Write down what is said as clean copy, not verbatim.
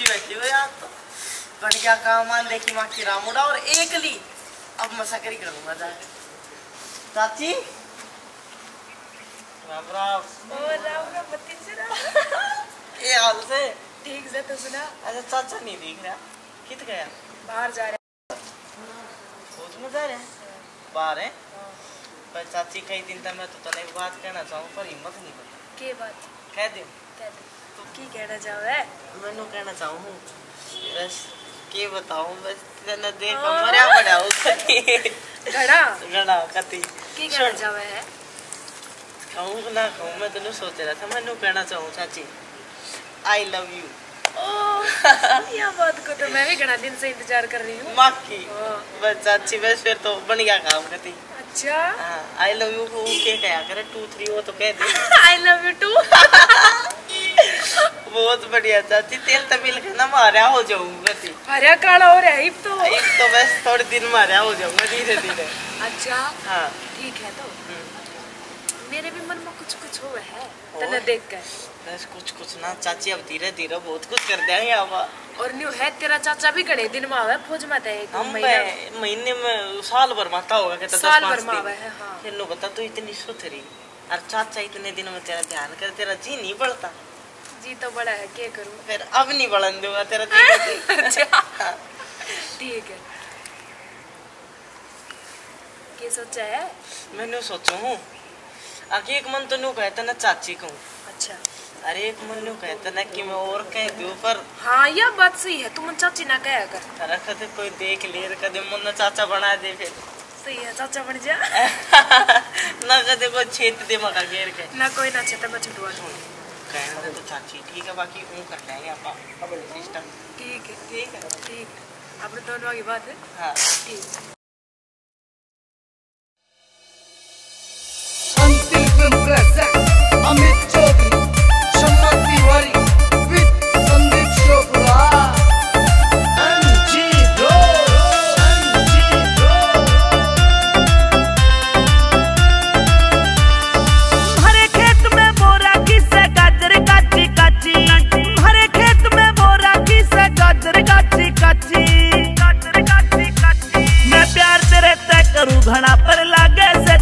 बैठी हो यार तो बन गया काम मान देखी माँ की रामुड़ा और एक ली अब मसाकरी करूंगा जाके। चाची राम राम। राम राम भतीजा। ये हाल से ठीक से तो सुना। अच्छा चाचा नहीं दिख रहा कित गया? बाहर जा रहे सोच में जा रहे हैं बाहर है। पर चाची कई दिन तक मैं तो तने एक बात कहना चाहूँ पर हिम्मत नहीं करता। के बात कह दे तो की कहना चाहे? मैंने कहना चाहूँ बस के बताऊँ बस तेने देख मरिया पड़ा उसका घड़ा घड़ा कती की कहना चाहे है? कहूँ ना कहूँ मैं तेने सोच रहा था मैंने कहना चाहूँ चाची आई लव यू। यह बात को तो मैं भी घना दिन से इंतजार कर रही हूँ। माँ की बस चाची बस फिर तो बन गया काम करती। अच्छा आई लव यू को क्या कहा करे 2 3 वो तो कह दे आई लव यू टू। बहुत बढ़िया चाची तेल तमिल के ना मारा हो जाऊंगा ती हरिया काला हो रहा है तो बस थोड़े दिन मारा हो जाऊंगा धीरे धीरे। अच्छा हाँ ठीक है तो मेरे भी मन में कुछ कुछ हो है तने देख कर बस कुछ ना चाची अब धीरे धीरे बहुत कुछ कर देंगे अब। और न्यू है तेरा चाचा भी घड़े दिन में आवे फौज में थे महीने में साल भर माता होगा कहता साल भर में आवे है। हाँ फिर नो बता तू इतनी सुथरी और चाचा इतने दिन में तेरा ध्यान कर तेरा जी नहीं बढ़ता। जी तो बड़ा है क्या करूं फिर अब नहीं बढ़न दूंगा तेरा जी। अच्छा ठीक है क्या सोचा है? मैंने सोचू हूँ आगे एक मन तो न्यू कहता ना चाची कहूँ। अच्छा अरे एक मन न्यू कहता ना कि मैं और कह दूँ पर हाँ यह बात सही है तुम चाची ना कहा कर तारा कदे कोई देख ले कदे मन चाचा बना दे फिर सही है चाचा बन जा ना कदे कोई छेद दे मका घेर के ना कोई ना छेद में छुटवा दूँ कहना तो चाची ठीक है बाकी ऊँ कर लेंगे आप अपने सिस्टम। ठीक है अपने दोनों की बात है। हाँ ठीक अमित चौधरी शम्मा तिवारी विद संदीप चोपड़ा हरे खेत में बोरा किसे गाजर काची काची हरे खेत में बोरा किसे गाजर काची काची मैं प्यार तेरे तय करूँ घड़ा पर लागे से